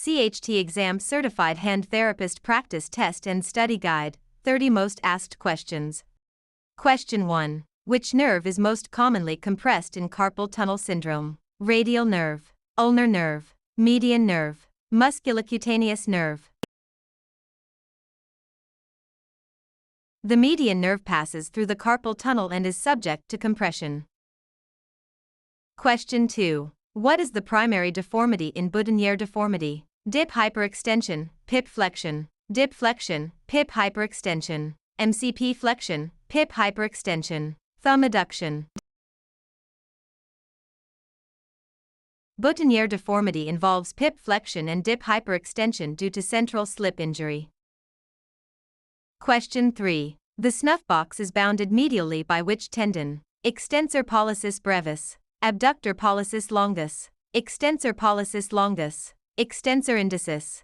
CHT Exam Certified Hand Therapist Practice Test and Study Guide, 30 Most Asked Questions. Question 1. Which nerve is most commonly compressed in carpal tunnel syndrome? Radial nerve, ulnar nerve, median nerve, musculocutaneous nerve. The median nerve passes through the carpal tunnel and is subject to compression. Question 2. What is the primary deformity in boutonniere deformity? Dip hyperextension, pip flexion, dip flexion, pip hyperextension, MCP flexion, pip hyperextension, thumb adduction. Boutonniere deformity involves pip flexion and dip hyperextension due to central slip injury. Question 3. The snuff box is bounded medially by which tendon? Extensor pollicis brevis, abductor pollicis longus, extensor pollicis longus, extensor indicis.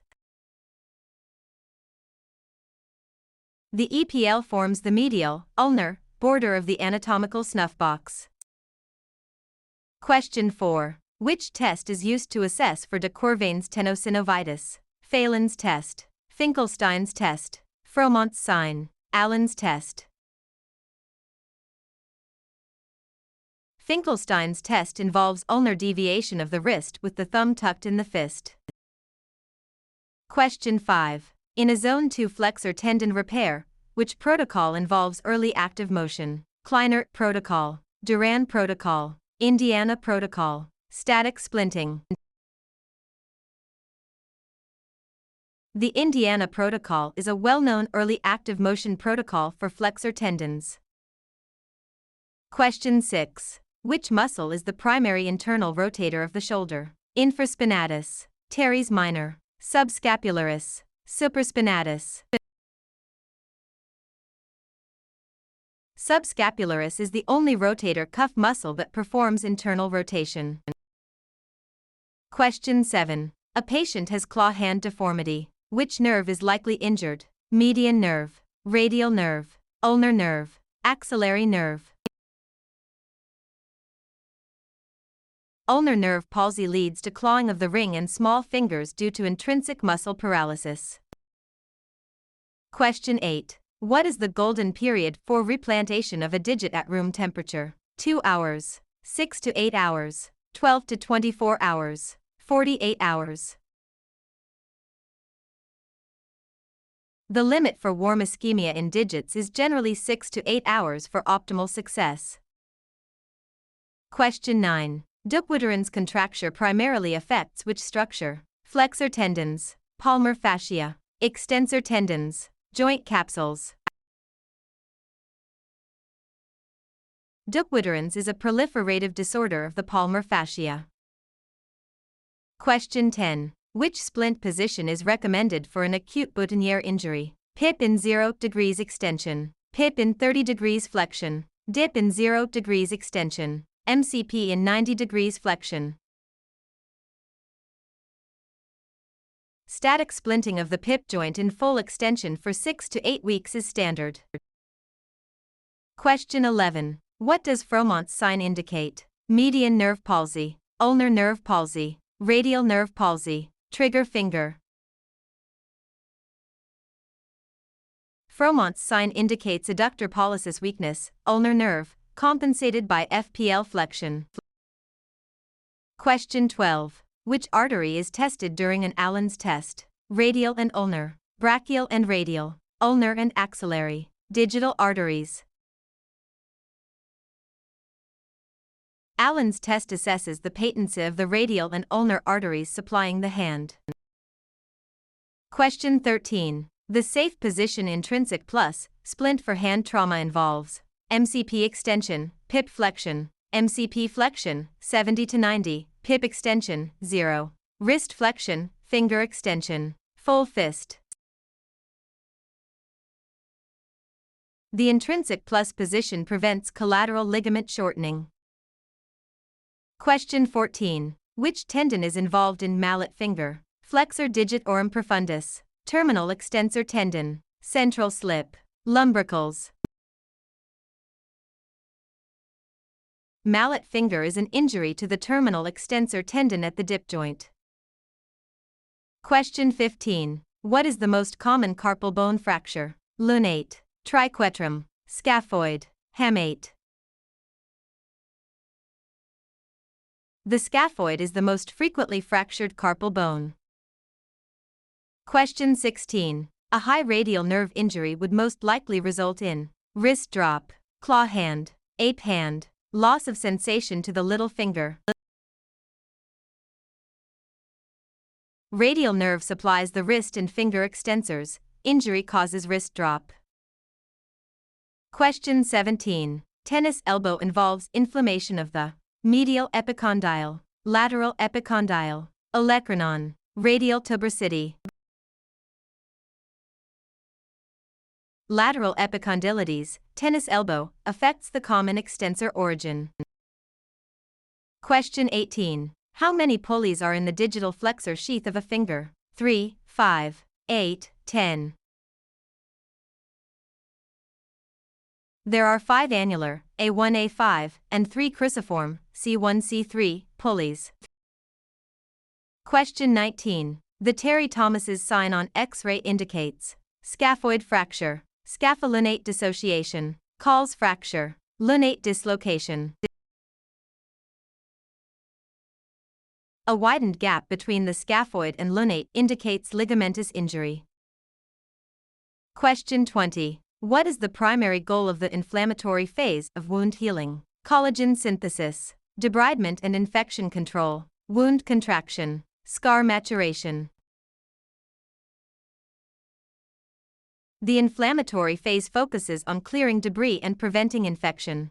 The EPL forms the medial, ulnar, border of the anatomical snuff box. Question 4. Which test is used to assess for de Quervain's tenosynovitis? Phelan's test, Finkelstein's test, Froment's sign, Allen's test. Finkelstein's test involves ulnar deviation of the wrist with the thumb tucked in the fist. Question 5. In a Zone 2 flexor tendon repair, which protocol involves early active motion? Kleinert protocol, Duran protocol, Indiana protocol, static splinting. The Indiana protocol is a well-known early active motion protocol for flexor tendons. Question 6. Which muscle is the primary internal rotator of the shoulder? Infraspinatus, teres minor, subscapularis, supraspinatus. Subscapularis is the only rotator cuff muscle that performs internal rotation. Question 7. A patient has claw hand deformity. Which nerve is likely injured? Median nerve, radial nerve, ulnar nerve, axillary nerve. Ulnar nerve palsy leads to clawing of the ring and small fingers due to intrinsic muscle paralysis. Question 8. What is the golden period for replantation of a digit at room temperature? 2 hours, 6 to 8 hours, 12 to 24 hours, 48 hours. The limit for warm ischemia in digits is generally 6 to 8 hours for optimal success. Question 9. Dupuytren's contracture primarily affects which structure? Flexor tendons, palmar fascia, extensor tendons, joint capsules. Dupuytren's is a proliferative disorder of the palmar fascia. Question 10. Which splint position is recommended for an acute boutonniere injury? Pip in 0 degrees extension, pip in 30 degrees flexion, dip in 0 degrees extension, MCP in 90 degrees flexion. Static splinting of the pip joint in full extension for 6 to 8 weeks is standard. Question 11. What does Froment's sign indicate? Median nerve palsy, ulnar nerve palsy, radial nerve palsy, trigger finger. Froment's sign indicates adductor pollicis weakness, ulnar nerve, compensated by FPL flexion. Question 12. Which artery is tested during an Allen's test? Radial and ulnar, brachial and radial, ulnar and axillary, digital arteries. Allen's test assesses the patency of the radial and ulnar arteries supplying the hand. Question 13. The safe position intrinsic plus splint for hand trauma involves MCP extension, pip flexion, MCP flexion, 70 to 90, pip extension, 0, wrist flexion, finger extension, full fist. The intrinsic plus position prevents collateral ligament shortening. Question 14. Which tendon is involved in mallet finger? Flexor digitorum profundus, terminal extensor tendon, central slip, lumbricals. Mallet finger is an injury to the terminal extensor tendon at the dip joint. Question 15. What is the most common carpal bone fracture? Lunate, triquetrum, scaphoid, hamate. The scaphoid is the most frequently fractured carpal bone. Question 16. A high radial nerve injury would most likely result in wrist drop, claw hand, ape hand, loss of sensation to the little finger. Radial nerve supplies the wrist and finger extensors. Injury causes wrist drop. Question 17. Tennis elbow involves inflammation of the medial epicondyle, lateral epicondyle, olecranon, radial tuberosity. Lateral epicondylitis, tennis elbow, affects the common extensor origin. Question 18. How many pulleys are in the digital flexor sheath of a finger? 3, 5, 8, 10. There are 5 annular, A1, A5, and 3 cruciform, C1, C3, pulleys. Question 19. The Terry-Thomas's sign on X-ray indicates scaphoid fracture, scapholunate dissociation, Call's fracture, lunate dislocation. A widened gap between the scaphoid and lunate indicates ligamentous injury. Question 20. What is the primary goal of the inflammatory phase of wound healing? Collagen synthesis, debridement and infection control, wound contraction, scar maturation. The inflammatory phase focuses on clearing debris and preventing infection.